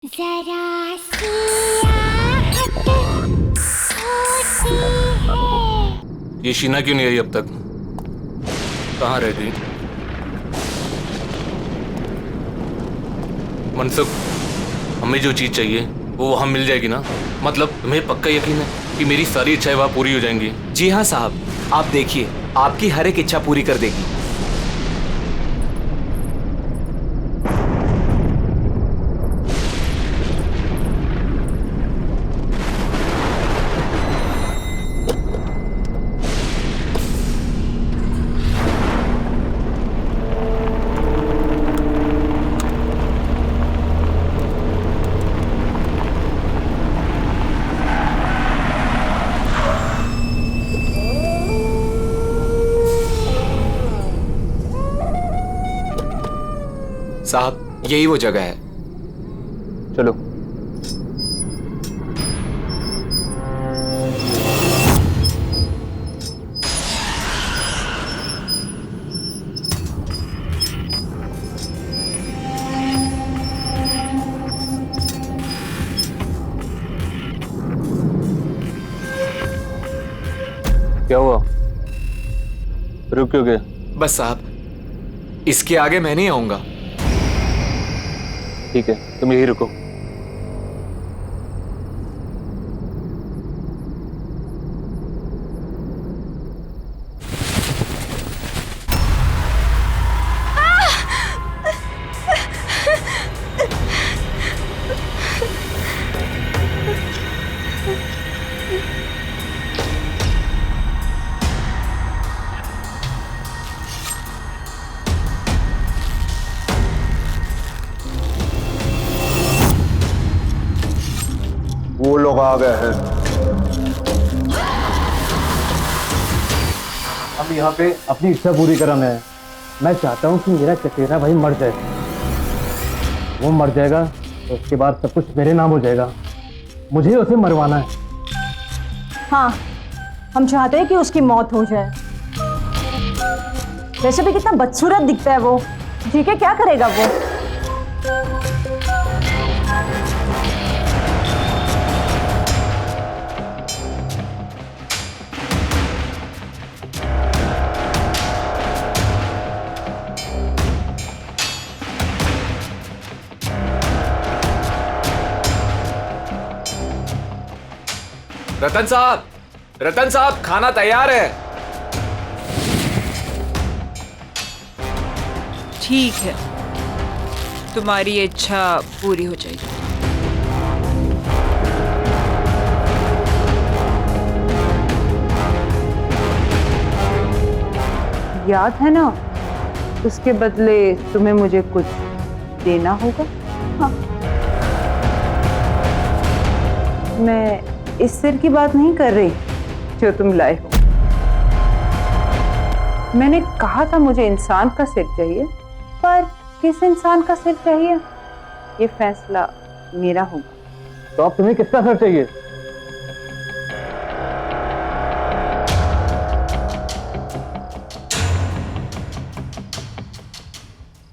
जरा सी आहट होती है। ये शीना क्यों नहीं आई अब तक? कहाँ रह गई? मनसुख, हमें जो चीज चाहिए वो वहां मिल जाएगी ना? मतलब तुम्हें पक्का यकीन है कि मेरी सारी इच्छाएं वहां पूरी हो जाएंगी? जी हाँ साहब, आप देखिए, आपकी हर एक इच्छा पूरी कर देगी। साहब, यही वो जगह है। चलो। क्या हुआ? रुक क्यों गए? बस साहब, इसके आगे मैं नहीं आऊंगा। ठीक है, तुम यही रुको। वो लोग आ गए हैं। अब यहाँ पे अपनी इच्छा पूरी करना है। मैं चाहता हूँ कि मेरा चचेरा भाई मर जाए। वो मर जाएगा तो उसके बाद सब कुछ मेरे नाम हो जाएगा। मुझे उसे मरवाना है। हाँ, हम चाहते हैं कि उसकी मौत हो जाए। वैसे भी कितना बदसूरत दिखता है वो। जी के क्या करेगा वो? रतन साहब, खाना तैयार है। ठीक है, तुम्हारी इच्छा पूरी हो जाएगी। याद है ना, उसके बदले तुम्हें मुझे कुछ देना होगा। हाँ। मैं इस सिर की बात नहीं कर रही जो तुम लाए हो। मैंने कहा था मुझे इंसान का सिर चाहिए, पर किस इंसान का सिर चाहिए ये फैसला मेरा होगा। तो अब तुम्हें किसका सर चाहिए?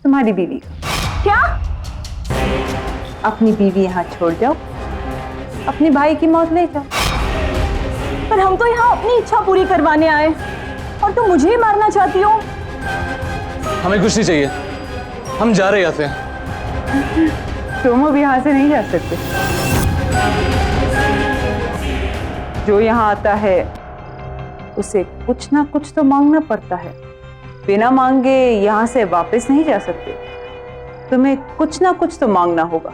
तुम्हारी बीवी का। क्या? अपनी बीवी यहाँ छोड़ जाओ, अपने भाई की मौत ले जाओ। पर हम तो यहाँ अपनी इच्छा पूरी करवाने आए और तुम मुझे ही मारना चाहती हो। हमें कुछ नहीं चाहिए, हम जा रहे हैं यहाँ से। तुम अब यहाँ से नहीं जा सकते। जो यहाँ आता है उसे कुछ ना कुछ तो मांगना पड़ता है। बिना मांगे यहाँ से वापस नहीं जा सकते। तुम्हें कुछ ना कुछ तो मांगना होगा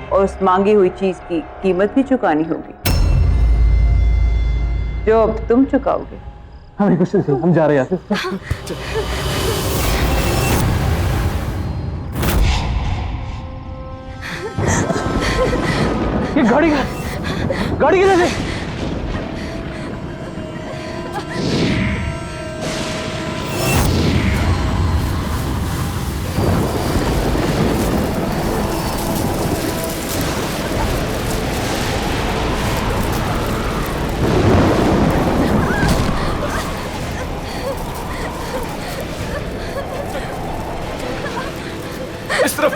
और उस मांगी हुई चीज की कीमत भी चुकानी होगी, जो अब तुम चुकाओगे। हमें कुछ नहीं, हम जा रहे हैं यहाँ से। ये गाड़ी किधर है? इस तरफ।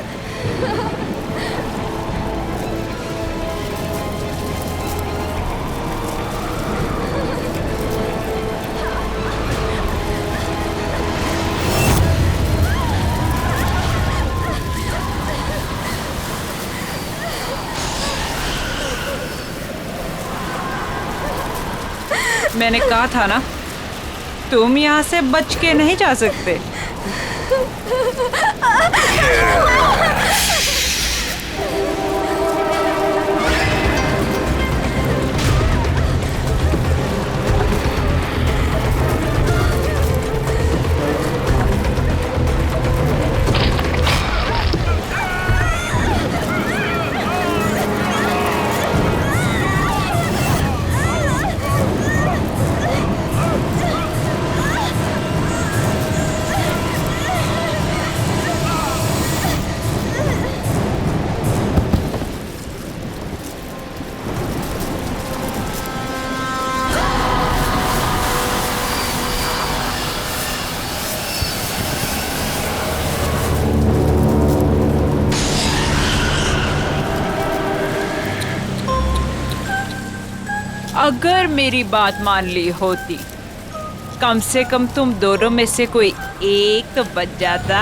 मैंने कहा था ना, तुम यहाँ से बच के नहीं जा सकते। अगर मेरी बात मान ली होती, कम से कम तुम दोनों में से कोई एक तो बच जाता।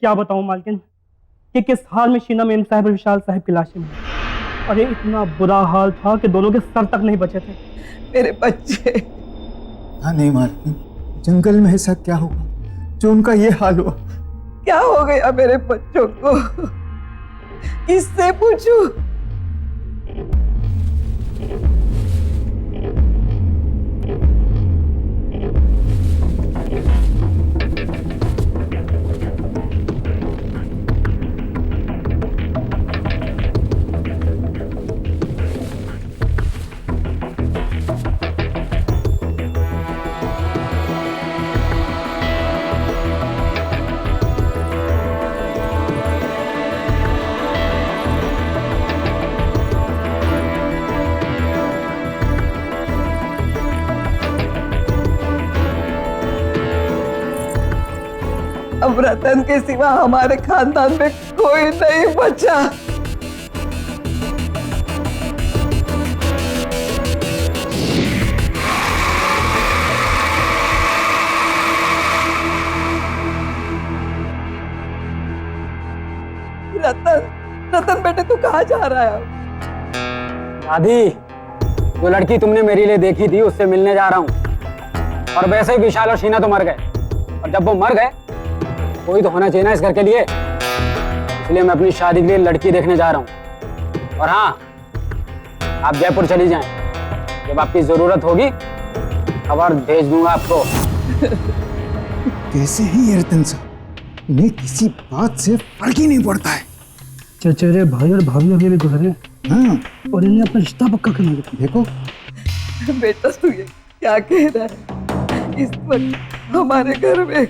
क्या बताऊं मालकिन कि किस हाल में शीना मेम साहब और विशाल साहब की लाशें मिली। अरे इतना बुरा हाल था कि दोनों के सर तक नहीं बचे थे। मेरे बच्चे। हाँ नहीं मालकिन, जंगल में ऐसा क्या हुआ जो उनका ये हाल हुआ? क्या हो गया मेरे बच्चों को? किससे पूछूं? अब रतन के सिवा हमारे खानदान में कोई नहीं बचा। रतन बेटे तू कहाँ जा रहा है? दादी, जो लड़की तुमने मेरे लिए देखी थी उससे मिलने जा रहा हूँ। और वैसे ही विशाल और शीना तो मर गए, और जब वो मर गए कोई तो होना चाहिए ना इस घर के लिए, इसलिए मैं अपनी शादी के लिए लड़की देखने जा रहा हूँ। और हाँ, आप जयपुर चली जाएं, जब आपकी जरूरत होगी खबर भेज दूंगा आपको। कैसे है ये रतन साहब? इन्हें किसी बात से फर्क ही नहीं पड़ता है। चचेरे भाई और भाभी अभी भी गुजरे। हाँ, और इन्हें अपना रिश्ता पक्का करना है। देखो बेटा तू ये क्या कह रहा है? इस वक्त हमारे घर में।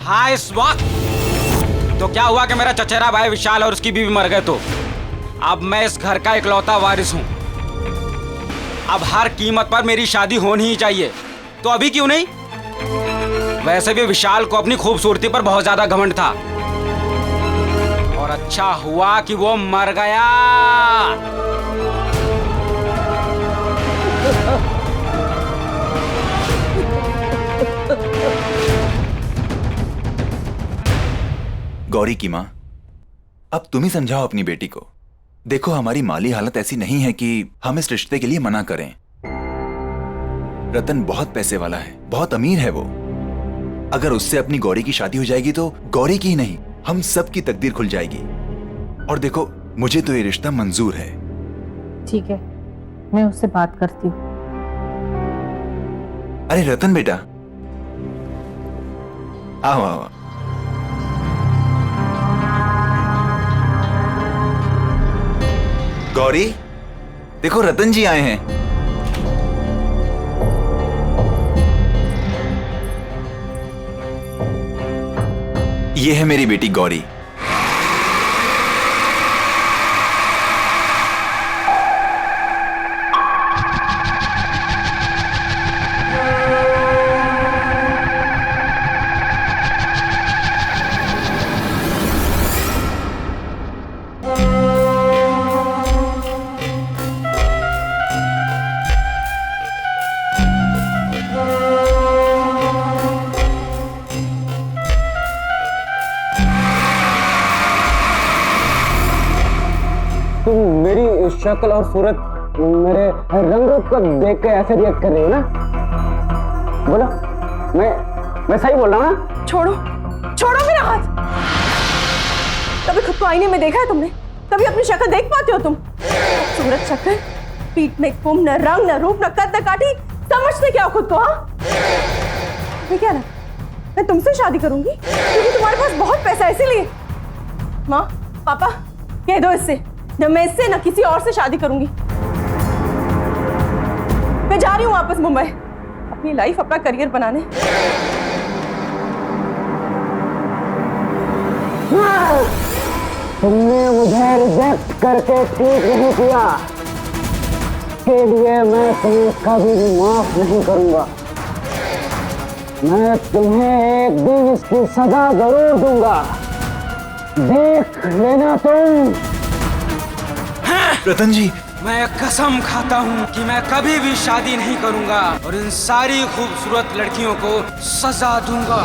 हाँ, इस वक्त तो क्या हुआ कि मेरा चचेरा भाई विशाल और उसकी बीवी मर गए, तो अब मैं इस घर का इकलौता वारिस हूँ। अब हर कीमत पर मेरी शादी होनी ही चाहिए, तो अभी क्यों नहीं? वैसे भी विशाल को अपनी खूबसूरती पर बहुत ज्यादा घमंड था, और अच्छा हुआ कि वो मर गया। गौरी की माँ, अब तुम ही समझाओ अपनी बेटी को। देखो, हमारी माली हालत ऐसी नहीं है कि हम इस रिश्ते के लिए मना करें। रतन बहुत पैसे वाला है, बहुत अमीर है वो। अगर उससे अपनी गौरी की शादी हो जाएगी तो गौरी की ही नहीं, हम सब की तकदीर खुल जाएगी। और देखो, मुझे तो ये रिश्ता मंजूर है। ठीक है, मैं उससे बात करती हूँ। अरे रतन बेटा, आओ आओ। गौरी, देखो रतन जी आए हैं। ये है मेरी बेटी गौरी। शक्ल और सूरत, मेरे रंग रूप को देख के ऐसे रिएक्ट कर रही हो ना? बोलो, मैं सही बोल रहा हूँ ना? छोड़ो छोड़ो मेरा हाथ। कभी खुद को आईने में देखा है तुमने? कभी अपनी शक्ल देख पाते हो तुम? सूरत शक्ल, पीठ में कुम, न रंग न रूप न कद न काठी, समझते क्या हो खुद को? हाँ, मैं क्या ना, मैं तुमसे शादी करूंगी क्योंकि तुम्हारे पास बहुत पैसा है इसीलिए। माँ पापा कह दो इससे, न मैं इससे न किसी और से शादी करूंगी। मैं जा रही हूँ वापस मुंबई अपनी लाइफ, अपना करियर बनाने। तुमने मुझे रिजेक्ट करके ठीक नहीं किया, के लिए मैं तुम्हें कभी भी माफ नहीं करूंगा। मैं तुम्हें एक दिन इसकी सजा जरूर दूंगा, देख लेना तुम। रतन जी, मैं कसम खाता हूँ कि मैं कभी भी शादी नहीं करूंगा और इन सारी खूबसूरत लड़कियों को सजा दूंगा।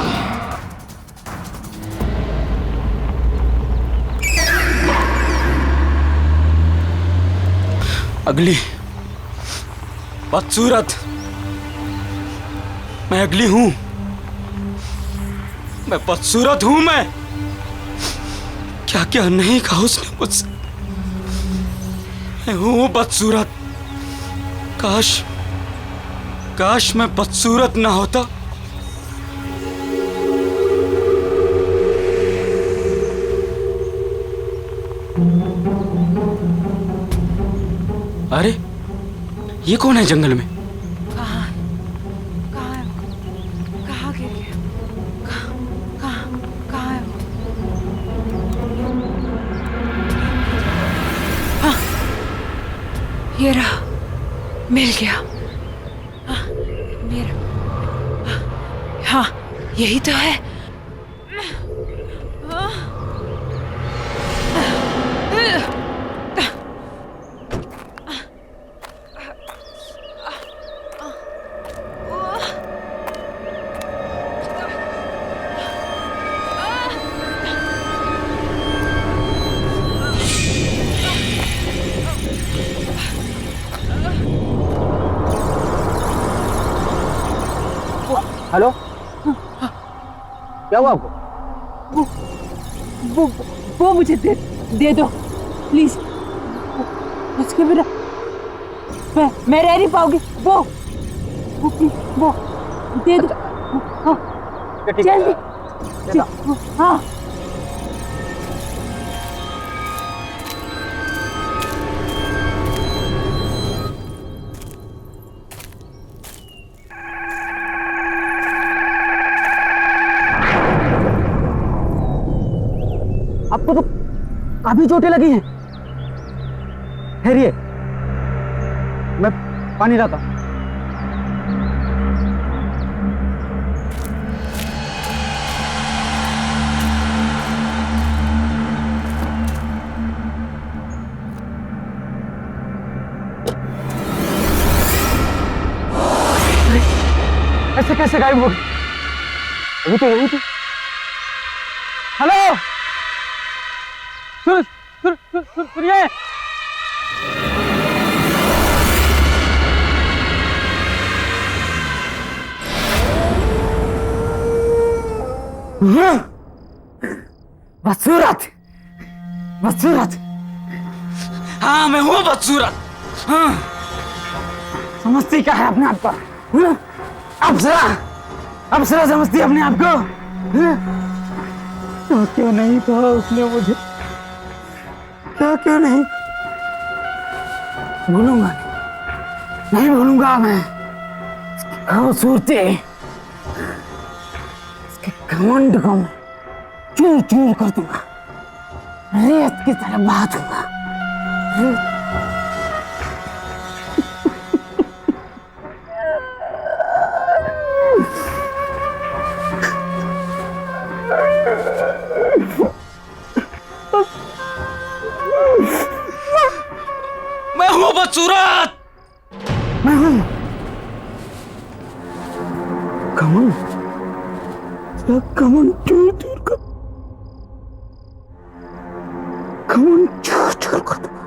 अगली बदसूरत, मैं अगली हूं, मैं बदसूरत हूं। मैं क्या क्या नहीं कहा उसने मुझसे, मैं हूं बदसूरत। काश मैं बदसूरत ना होता। अरे ये कौन है जंगल में? कहाँ गिर गया? कहाँ है वो? हाँ, ये रहा, मिल गया। हाँ, मेरा, हाँ यही तो है। हेलो, क्या हुआ आपको? वो मुझे दे दो प्लीज, उसके बिना मैं रह नहीं पाऊंगी। वो दे दो। हाँ, जल्दी। हाँ, आपको तो काफी चोटें लगी हैं। ठहरिए, मैं पानी लाता हूं। ऐसे कैसे गायब हो गई? अभी तो यहीं थी। हेलो, सुनिए। बदसूरत, बदसूरत। हाँ मैं हूँ बदसूरत। हाँ, समझती क्या है अपने आप को? अप्सरा समझती है अपने आप को? तो क्यों नहीं कहा उसने मुझे? क्या क्यों नहीं? भूलूंगा नहीं भूलूंगा मैं। खूबसूरती, इसके घमंड को मैं चूर चूर कर दूंगा, रेत की तरह बहा दूंगा। मैं हूँ बदसूरत। मैं हूँ घमंड, घमंड चूर चूर कर, घमंड चूर चूर कर दूंगा।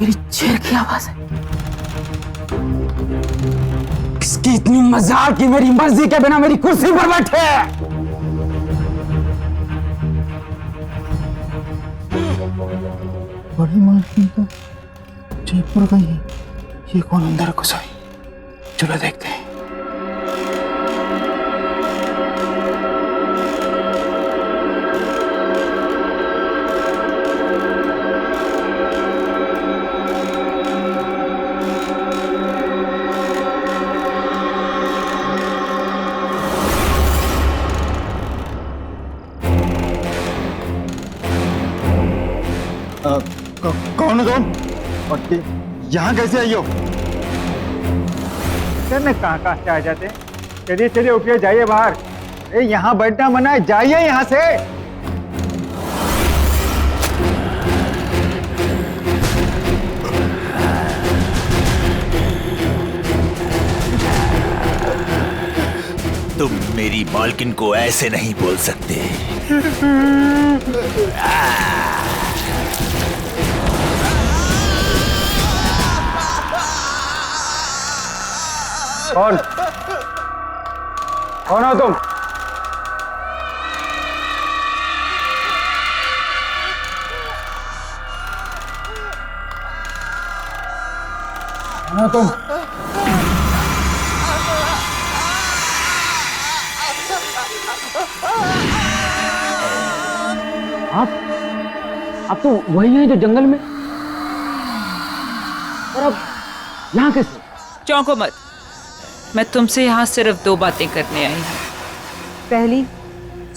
मेरी चेयर की आवाज है। इसकी इतनी मजाक कि मेरी मर्जी के बिना मेरी कुर्सी पर बैठे। बड़ी मालकिन तो जयपुर गई है। ये कौन अंदर घुस आई? चलो देखते हैं। कौन हो तुम? और यहाँ कैसे आई हो? सर कहाँ से आ जाते? चलिए चलिए उठिए, जाइए बाहर। यहाँ बैठना मना है, जाइए यहाँ से। तुम मेरी मालकिन को ऐसे नहीं बोल सकते। कौन कौन हो तुम? कौन हो तुम? आप तो वही हैं जो जंगल में, और अब यहाँ कैसे? चौंको मत, मैं तुमसे यहाँ सिर्फ 2 बातें करने आई हूँ। पहली,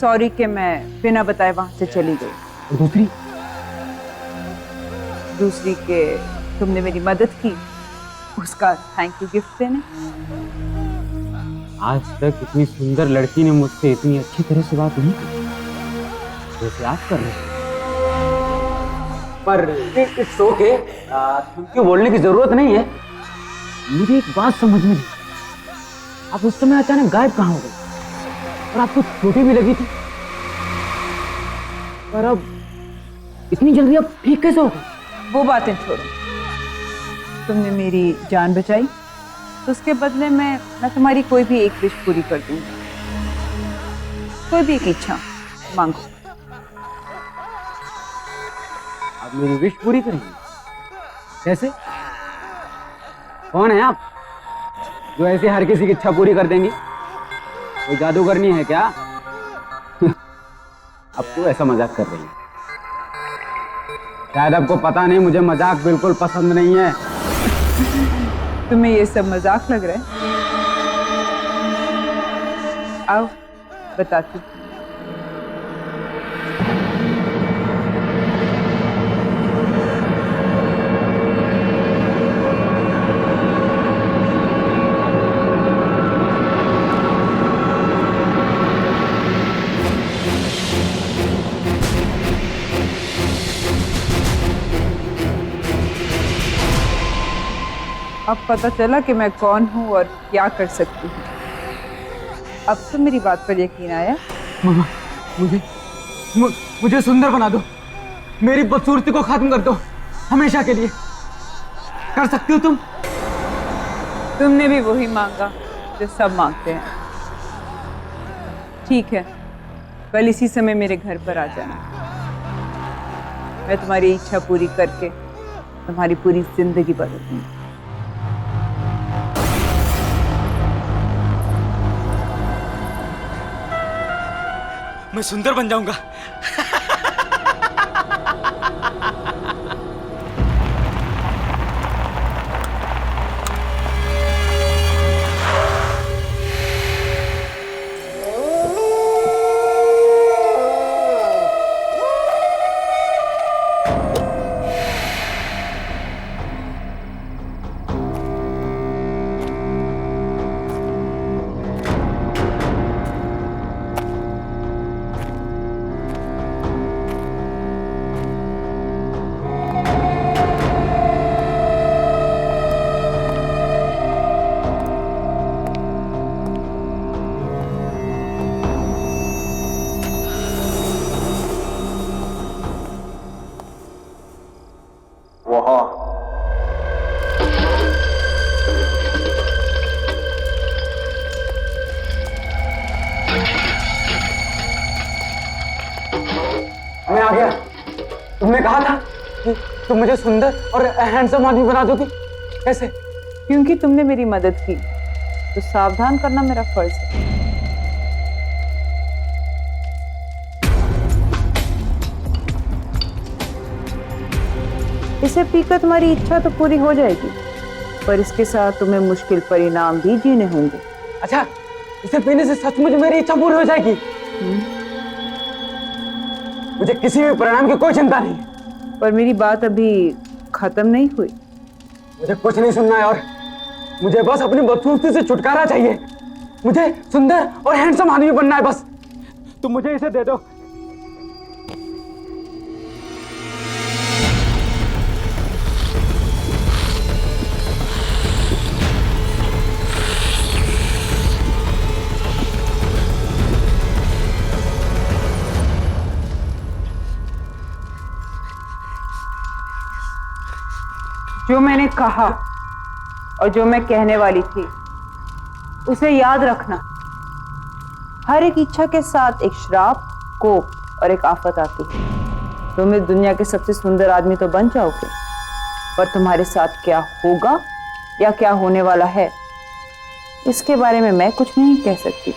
सॉरी कि मैं बिना बताए वहां से चली गई। और दूसरी? दूसरी कि तुमने मेरी मदद की, उसका थैंक यू गिफ्ट देने। आज तक इतनी सुंदर लड़की ने मुझसे इतनी अच्छी तरह से बात नहीं की जैसे आप कर रहे हैं। पर इट्स ओके, क्यों बोलने की जरूरत नहीं है। मुझे एक बात समझ में नहीं, आप उस समय अचानक गायब कहाँ हो गए? और आपको चोटें भी लगी थी, पर अब इतनी जल्दी आप ठीक कैसे हो गए? वो बातें छोड़ो, तुमने मेरी जान बचाई तो उसके बदले में मैं तुम्हारी कोई भी एक विश पूरी कर दूंगी। कोई भी एक इच्छा मांगो। आप मेरी विश पूरी करेंगे? कैसे? कौन है आप जो ऐसे हर किसी की इच्छा पूरी कर देंगी? कोई जादूगरनी है क्या? अब तो ऐसा मजाक कर रही है। शायद आपको पता नहीं, मुझे मजाक बिल्कुल पसंद नहीं है। तुम्हें ये सब मजाक लग रहा है? आओ बताती। अब पता चला कि मैं कौन हूँ और क्या कर सकती हूँ। अब तो मेरी बात पर यकीन आया? मामा, मुझे सुंदर बना दो, मेरी बदसूरती को खत्म कर दो हमेशा के लिए। कर सकती हो तुम? तुमने भी वही मांगा जो सब मांगते हैं। ठीक है, कल इसी समय मेरे घर पर आ जाना। मैं तुम्हारी इच्छा पूरी करके तुम्हारी पूरी जिंदगी बदलूंगी। मैं सुंदर बन जाऊंगा। मैं आ गया। तुमने कहा था कि तुम मुझे सुंदर और हैंडसम आदमी बना दोगी। कैसे? क्योंकि तुमने मेरी मदद की तो सावधान करना मेरा फर्ज है। इसे पीकर तुम्हारी इच्छा तो पूरी हो जाएगी, पर इसके साथ तुम्हें मुश्किल परिणाम भी जीने होंगे। अच्छा, इसे पीने से सचमुच मेरी इच्छा पूरी हो जाएगी? मुझे किसी भी परिणाम की कोई चिंता नहीं है। पर मेरी बात अभी खत्म नहीं हुई। मुझे कुछ नहीं सुनना है और मुझे बस अपनी बदसूरती से छुटकारा चाहिए। मुझे सुंदर और हैंडसम आदमी बनना है बस। तुम मुझे इसे दे दो। जो मैंने कहा और जो मैं कहने वाली थी उसे याद रखना। हर एक इच्छा के साथ एक श्राप, कोप और एक आफत आती है। तुम इस दुनिया के सबसे सुंदर आदमी तो बन जाओगे, पर तुम्हारे साथ क्या होगा या क्या होने वाला है इसके बारे में मैं कुछ नहीं कह सकती।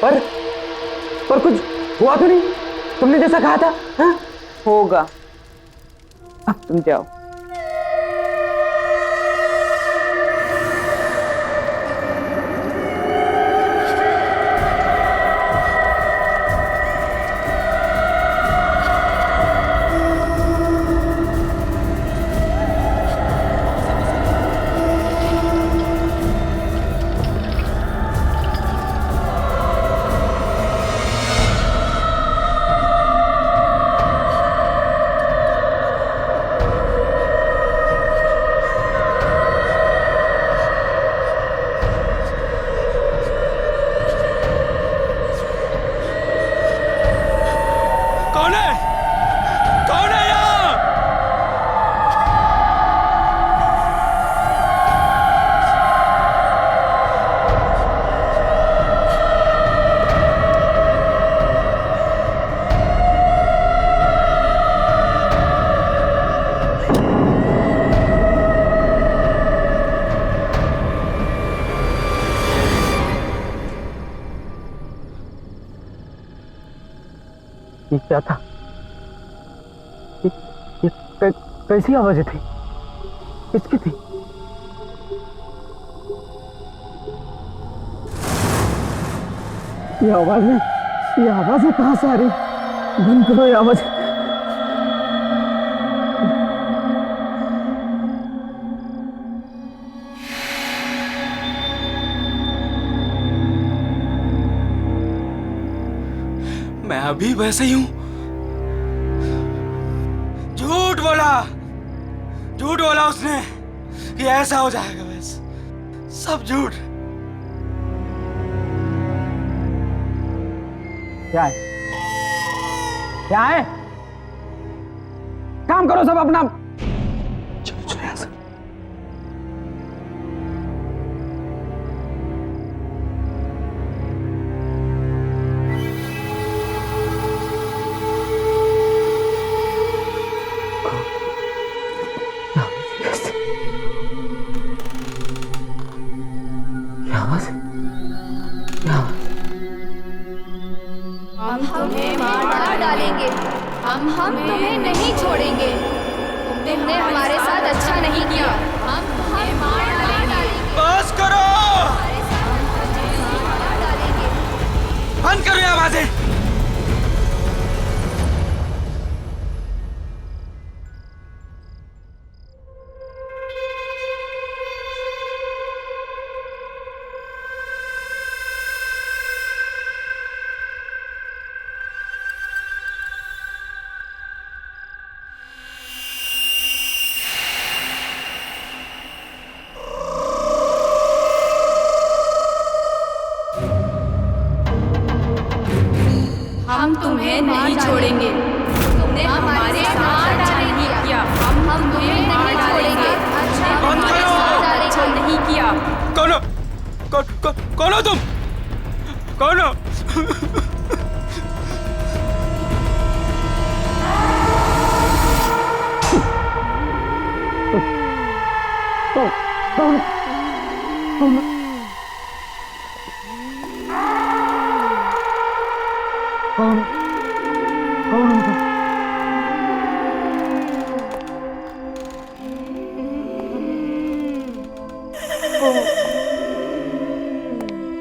पर कुछ हुआ तो नहीं? तुमने जैसा कहा था। हाँ? होगा। अब तुम जाओ। ये क्या था? ये कैसी आवाजें थी? किसकी थी? ये आवाजें कहां से आ रही? बंद करो ये आवाज। मैं अभी वैसे ही हूं। झूठ बोला उसने कि ऐसा हो जाएगा। बस सब झूठ। क्या है? क्या है? काम करो सब अपना। चलो यहां से। हम तुम्हें नहीं छोड़ेंगे। तुमने हमारे साथ अच्छा नहीं किया। हम तुम्हें मार डालेंगे। बस करो। बंद करो ये आवाजें। हम तुम्हें नहीं छोड़ेंगे। तुमने हमारे साथ अच्छा नहीं किया। हम तुम्हें नहीं छोड़ेंगे। अच्छा नहीं किया। कौन हो तुम? कौन हो? कौन कौन हो तुम?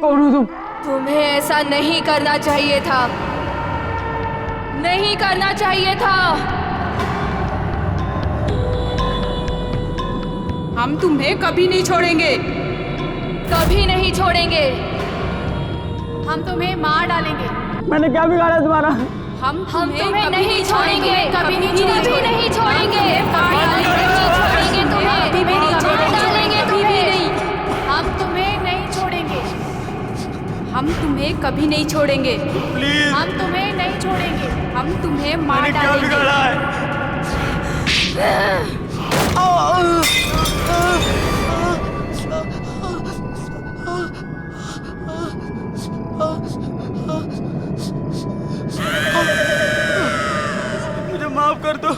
कौन हो तुम? तुम्हें ऐसा नहीं करना चाहिए था, नहीं करना चाहिए था। हम तुम्हें कभी नहीं छोड़ेंगे, कभी नहीं छोड़ेंगे। हम तुम्हें मार डालेंगे। मैंने क्या बिगाड़ा तुम्हारा? हम तुम्हें नहीं छोड़ेंगे, कभी नहीं छोड़ेंगे, कभी नहीं छोड़ेंगे, मार डालेंगे, नहीं छोड़ेंगे तुम्हें, कभी भी नहीं छोड़ेंगे, कभी भी नहीं। हम तुम्हें नहीं छोड़ेंगे, हम तुम्हें कभी नहीं छोड़ेंगे, प्लीज। हम तुम्हें नहीं छोड़ेंगे, हम तुम्हें मार डालेंगे। क्या बिगाड़ा है? मुझे माफ कर दो।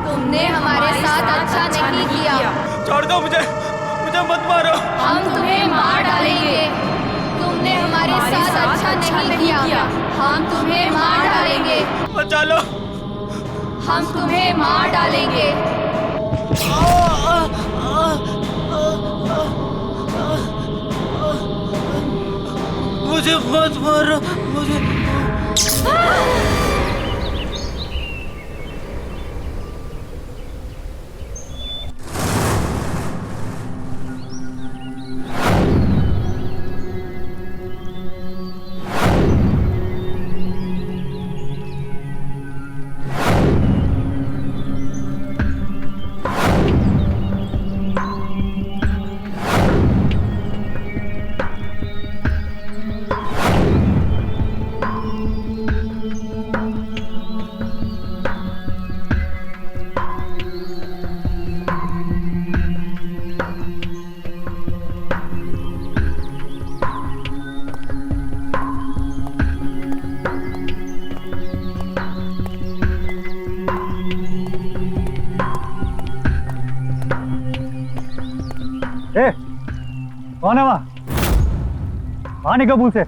तुमने हमारे साथ अच्छा नहीं किया। छोड़ दो मुझे, मुझे मत मारो। हम तुम्हें मार डालेंगे। तुमने हमारे साथ अच्छा नहीं किया। हम तुम्हें मार डालेंगे। बचा लो। हम तुम्हें मार डालेंगे। मुझे मत मारो, मुझे। ए, कौन है वहां? वहां निकल कबूल से।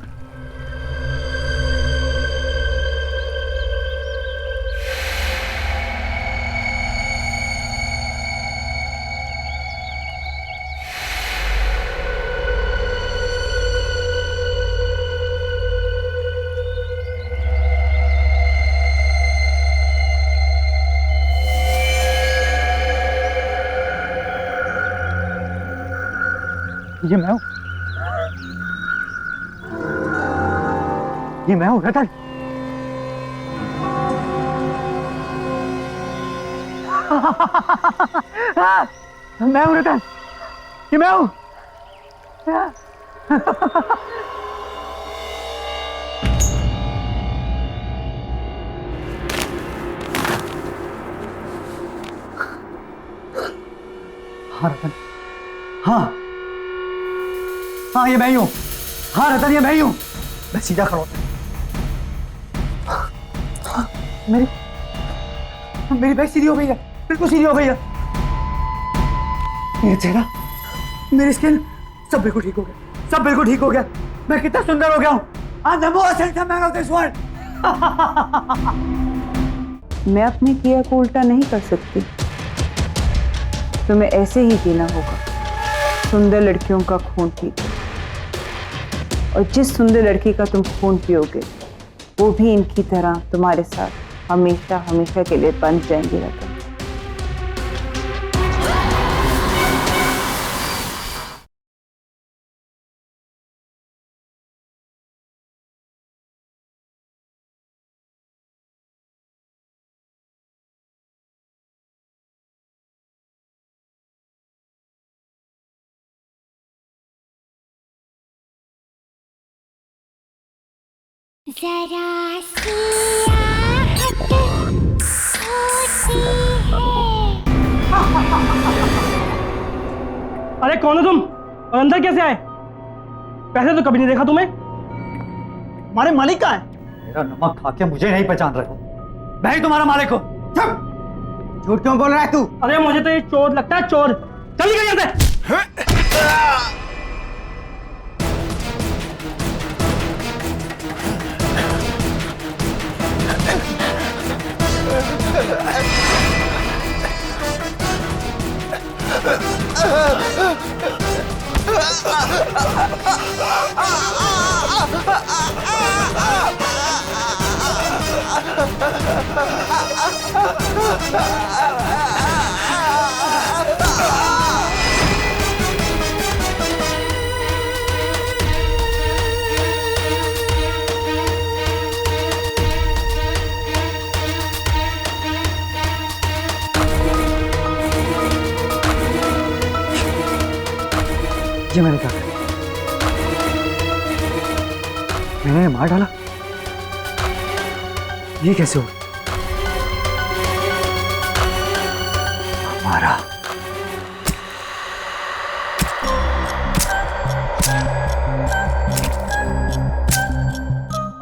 ये मैं हूँ, ये मैं हूँ रतन। मैं हूँ रतन, ये मैं हूँ। हाँ रतन, हाँ हाँ ये मैं ही हूँ। हाँ रतन ये मैं ही हूँ। मैं सीधा खड़ा होता। मेरी बैक सीधी हो गई है, बिल्कुल सीधी हो गई है। मेरा चेहरा, मेरी स्किन सब बिल्कुल ठीक हो गया, सब बिल्कुल ठीक हो गया। मैं कितना सुंदर हो गया हूँ। I'm the most handsome man of this world. मैं अपने किया को उल्टा नहीं कर सकती, तुम्हें ऐसे ही जीना होगा, सुंदर लड़कियों का खून पी। और जिस सुंदर लड़की का तुम खून पियोगे वो भी इनकी तरह तुम्हारे साथ हमेशा हमेशा के लिए बंध जाएंगी रतन। जरा सी आहट होती है। अरे कौन हो तुम और अंदर कैसे आए? पहले तो कभी नहीं देखा तुम्हें। हमारे मालिक कहाँ है? मेरा नमक खा के मुझे नहीं पहचान रहे हो। मैं ही तुम्हारा मालिक हूँ। झूठ क्यों बोल रहा है तू? अरे मुझे तो ये चोर लगता है, चोर। चल निकल यहाँ से। ये मैंने क्या किया? मैंने मार डाला? ये कैसे हो? हमारा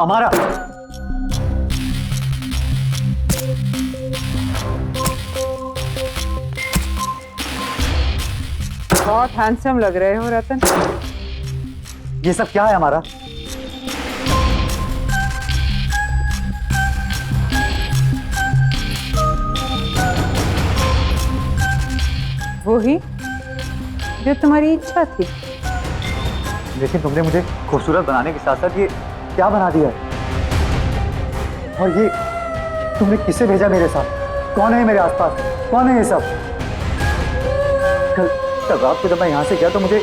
हमारा बहुत हैंडसम लग रहे हो रतन। ये सब क्या है हमारा? वो ही जो तुम्हारी इच्छा थी। लेकिन तुमने मुझे खूबसूरत बनाने के साथ साथ ये क्या बना दिया है? और ये तुमने किसे भेजा मेरे साथ? कौन है मेरे आसपास? कौन है ये सब? कल रात को जब मैं यहाँ से गया तो मुझे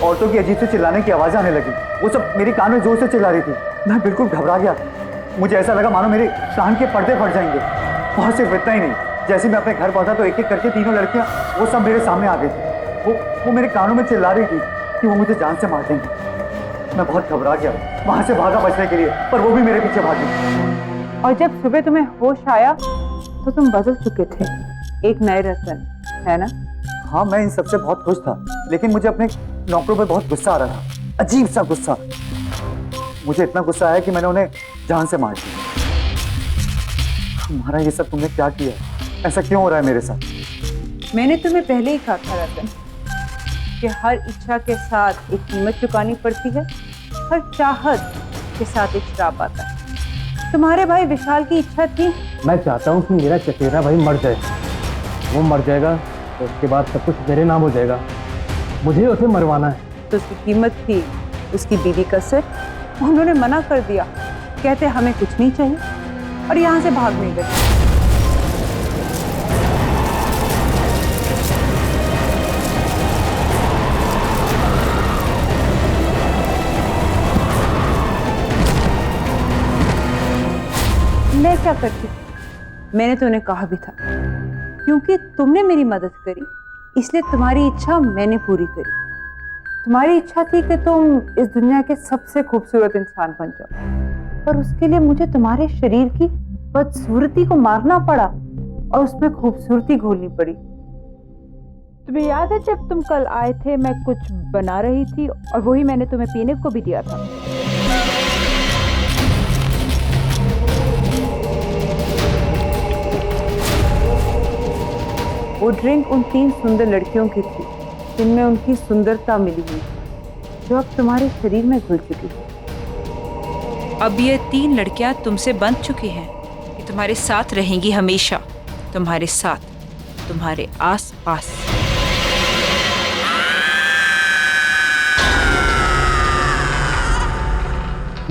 औरतों की अजीब से चिल्लाने की आवाज़ आने लगी। वो सब मेरे कान में जोर से चिल्ला रही थी। मैं बिल्कुल घबरा गया। मुझे ऐसा लगा मानो मेरे कान के पर्दे फट जाएंगे। और सिर्फ इतना ही नहीं, जैसे मैं अपने घर पहुंचा तो एक एक करके तीनों लड़कियां वो सब मेरे सामने आ गई थी। वो मेरे कानों में चिल्ला रही थी कि वो मुझे जान से मार देंगे। मैं बहुत घबरा गया, वहां से भागा बचने के लिए, पर वो भी मेरे पीछे भागी। और जब सुबह तुम्हें होश आया तो तुम बदल चुके थे, एक नए रतन, है ना? हाँ, मैं इन सबसे बहुत खुश था, लेकिन मुझे अपने नौकरों पर बहुत गुस्सा आ रहा था। अजीब सा गुस्सा। मुझे इतना गुस्सा आया कि मैंने उन्हें जान से मार दिया। हमारा ये सब तुमने क्या किया? ऐसा क्यों हो रहा है मेरे साथ? मैंने तुम्हें पहले ही कहा था रतन कि हर इच्छा के साथ एक कीमत चुकानी पड़ती है, हर चाहत के साथ एक श्राप आता है। तुम्हारे भाई विशाल की इच्छा थी। मैं चाहता हूँ कि मेरा चचेरा भाई मर जाए। वो मर जाएगा तो उसके बाद सब कुछ मेरे नाम हो जाएगा। मुझे उसे मरवाना है। तो उसकी कीमत थी उसकी बीवी का सिर। उन्होंने मना कर दिया, कहते हमें कुछ नहीं चाहिए, और यहाँ से भाग नहीं गए। मैं क्या करती? मैंने तो उन्हें कहा भी था, क्योंकि तुमने मेरी मदद करी इसलिए तुम्हारी इच्छा मैंने पूरी करी। तुम्हारी इच्छा थी कि तुम इस दुनिया के सबसे खूबसूरत इंसान बन जाओ, पर उसके लिए मुझे तुम्हारे शरीर की बदसूरती को मारना पड़ा और उसमें खूबसूरती घोलनी पड़ी। तुम्हें याद है जब तुम कल आए थे, मैं कुछ बना रही थी और वही मैंने तुम्हें पीने को भी दिया था। वो ड्रिंक उन 3 सुंदर लड़कियों की थी जिनमें उनकी सुंदरता मिली हुई, जो अब तुम्हारे शरीर में घुल चुकी है। अब ये 3 लड़कियां तुमसे बंध चुकी हैं कि तुम्हारे साथ रहेंगी हमेशा, तुम्हारे साथ, तुम्हारे आस पास।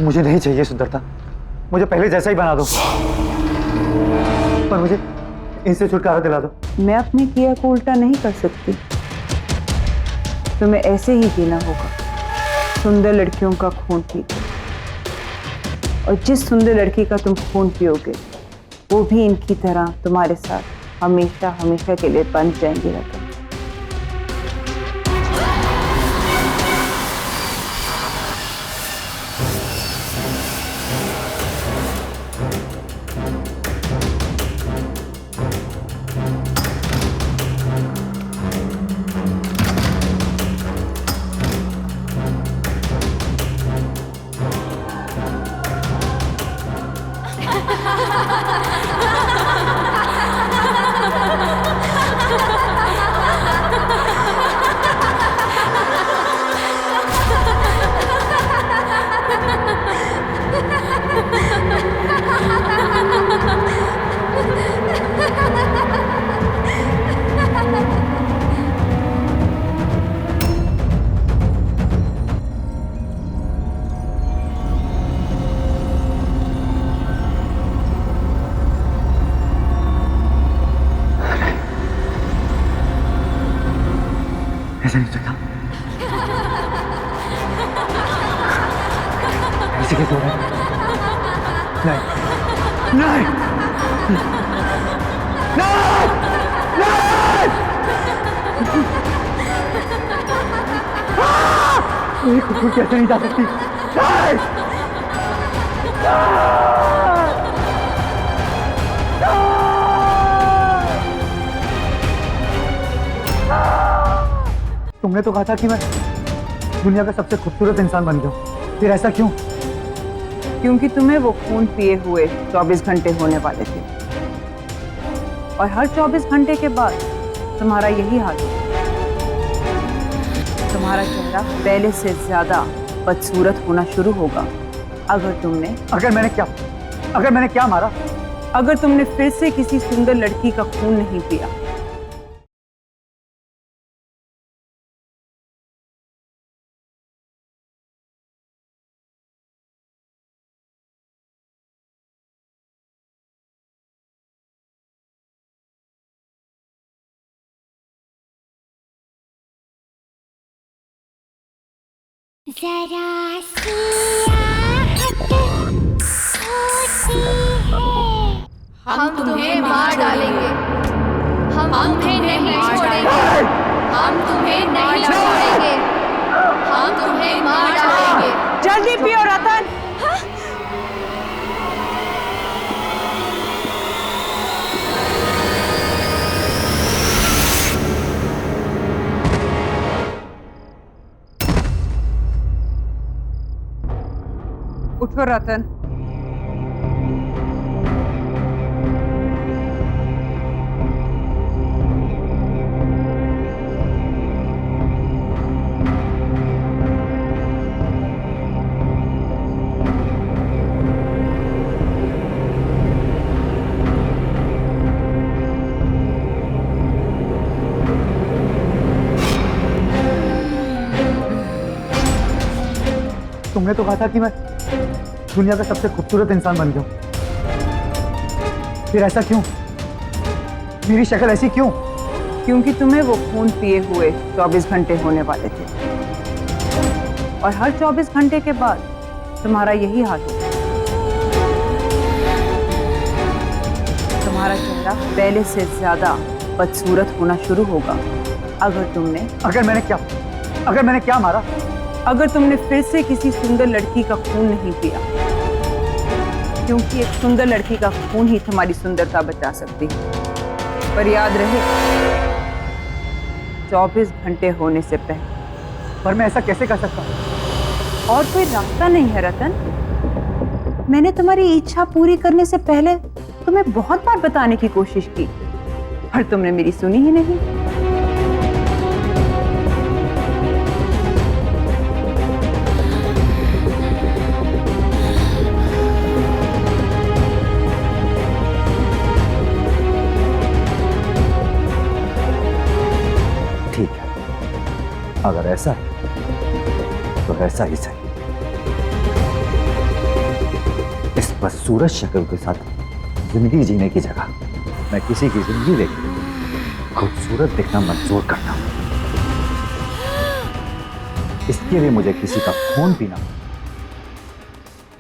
मुझे नहीं चाहिए सुंदरता, मुझे पहले जैसा ही बना दो, पर मुझे इनसे छुटकारा दिला दो। मैं अपने किया को उल्टा नहीं कर सकती, तुम्हें ऐसे ही जीना होगा, सुंदर लड़कियों का खून पी। और जिस सुंदर लड़की का तुम खून पियोगे वो भी इनकी तरह तुम्हारे साथ हमेशा हमेशा के लिए बंध जाएंगे रतन। किसी की सूरत नहीं नहीं नहीं नहीं खुशबू कैसे नहीं जा सकती नहीं तुमने तो कहा था कि मैं दुनिया का सबसे खूबसूरत इंसान बन गया, फिर ऐसा क्यों? क्योंकि तुम्हें वो खून पिए हुए 24 घंटे होने वाले थे और हर 24 घंटे के बाद तुम्हारा यही हाल है। तुम्हारा चेहरा पहले से ज्यादा बदसूरत होना शुरू होगा अगर मैंने क्या मारा? अगर तुमने फिर से किसी सुंदर लड़की का खून नहीं पिया। जरा सी आहट होती है। हम तुम्हें मार डालेंगे, हम तुम्हें नहीं छोड़ेंगे, हम तुम्हें नहीं छोड़ेंगे, हम तुम्हें मार डालेंगे। जल्दी पियो रतन। उठो रतन। तुमने तो कहा था कि मैं दुनिया का सबसे खूबसूरत इंसान बन गया, फिर ऐसा क्यों? मेरी शक्ल ऐसी क्यों? क्योंकि तुम्हें वो खून पिए हुए 24 घंटे होने वाले थे और हर 24 घंटे के बाद तुम्हारा यही हाल होगा। तुम्हारा चेहरा पहले से ज्यादा बदसूरत होना शुरू होगा अगर मैंने क्या मारा? अगर तुमने फिर से किसी सुंदर लड़की का खून नहीं पिया, क्योंकि एक सुंदर लड़की का खून ही तुम्हारी सुंदरता बचा सकती है। पर याद रहे, 24 घंटे होने से पहले। पर मैं ऐसा कैसे कर सकता हूँ? और कोई रास्ता नहीं है रतन। मैंने तुम्हारी इच्छा पूरी करने से पहले तुम्हें बहुत बार बताने की कोशिश की, पर तुमने मेरी सुनी ही नहीं। ठीक है, अगर ऐसा है तो ऐसा ही सही। इस बदसूरत शक्ल के साथ जिंदगी जीने की जगह मैं किसी की जिंदगी देखकर खूबसूरत दिखना मंजूर करता हूं। इसके लिए मुझे किसी का खून पीना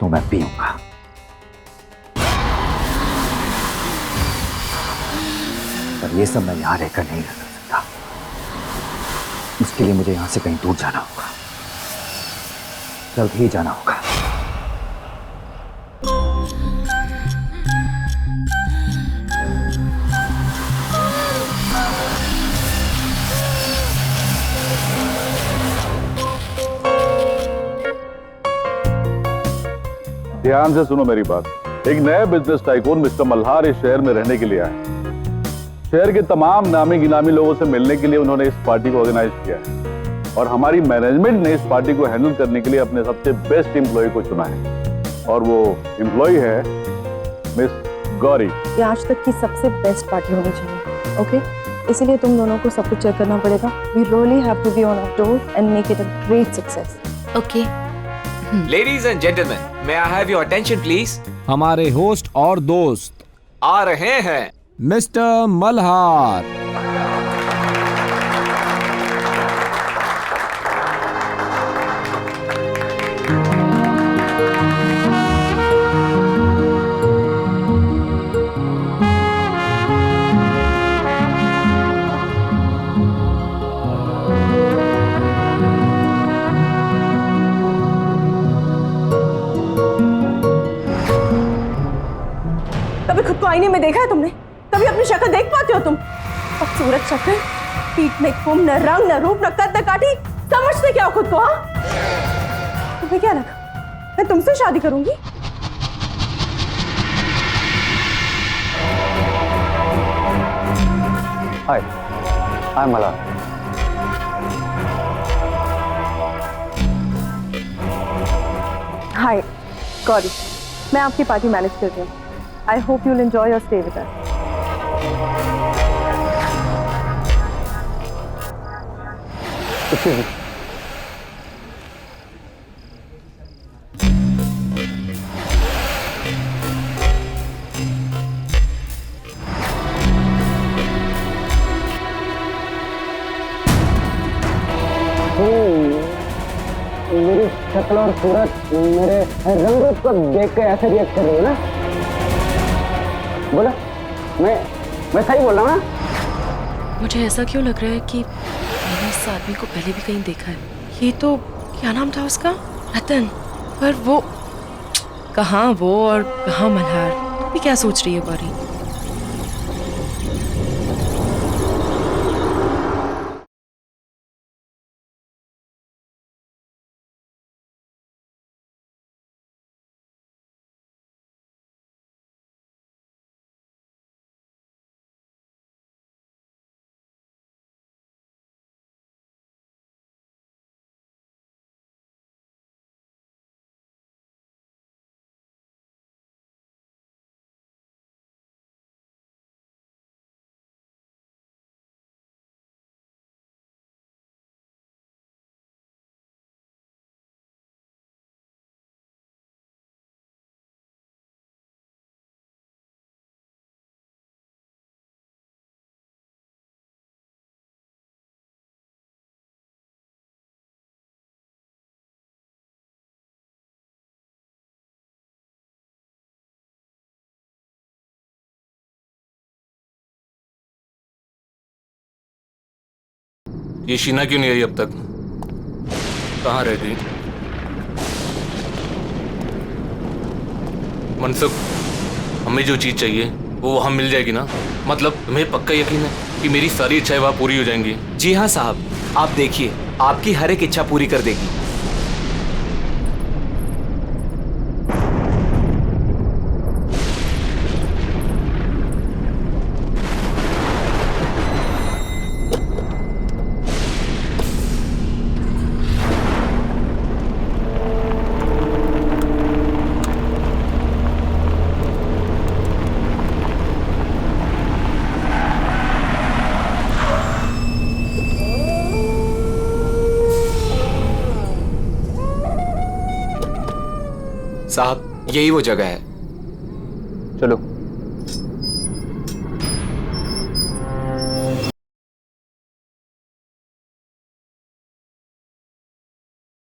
तो मैं पीऊंगा। पर ये सब मैं यहां रहकर नहीं रह सकता। उसके लिए मुझे यहां से कहीं दूर जाना होगा, जल्द ही जाना होगा। ध्यान से सुनो मेरी बात। एक नए बिजनेस टाइकून मिस्टर मल्हार इस शहर में रहने के लिए आए। शहर के तमाम नामी गिनामी लोगों से मिलने के लिए उन्होंने इस पार्टी को ऑर्गेनाइज किया है और हमारी मैनेजमेंट ने इस पार्टी को हैंडल करने के लिए अपने सबसे बेस्ट एम्प्लॉय को चुना है और वो एम्प्लॉय है मिस गौरी। ये आज तक की सबसे बेस्ट पार्टी होनी चाहिए, ओके? इसीलिए तुम दोनों को सब कुछ चेक करना पड़ेगा। We really have to be on our toes and make it a great success. Okay. Ladies and gentleman, may I have your attention please? हमारे होस्ट और दोस्त आ रहे हैं, मिस्टर मल्हार। को आईने में देखा है तुमने? कभी अपनी शक्ल देख पाते हो तुम? खूबसूरत शक्ल, पीठ में कुम, न रंग, न रूप, न कद, न काठी, समझते क्या हो खुद को? हाँ, तुम्हें क्या लगा मैं तुमसे शादी करूंगी? हाय, आई एम मल्हार। हाय गौरी, मैं आपकी पार्टी मैनेज कर रही हूँ। I hope you'll enjoy your stay with us. मेरी शक्ल और सूरत, मेरे रंग रूप को देख के ऐसे रिएक्ट कर रही है ना? बोला, मैं सही बोल रहा हूँ ना? मुझे ऐसा क्यों लग रहा है कि मैंने इस आदमी को पहले भी कहीं देखा है। ये तो क्या नाम था उसका? रतन। पर वो कहाँ वो और कहाँ मल्हार? तुम भी क्या सोच रही है गौरी? ये शीना क्यों नहीं आई अब तक? कहाँ रह गई? मनसुख, हमें जो चीज चाहिए वो वहां मिल जाएगी ना? मतलब तुम्हें पक्का यकीन है कि मेरी सारी इच्छाएं वहां पूरी हो जाएंगी? जी हाँ साहब, आप देखिए, आपकी हर एक इच्छा पूरी कर देगी। साहब, यही वो जगह है। चलो।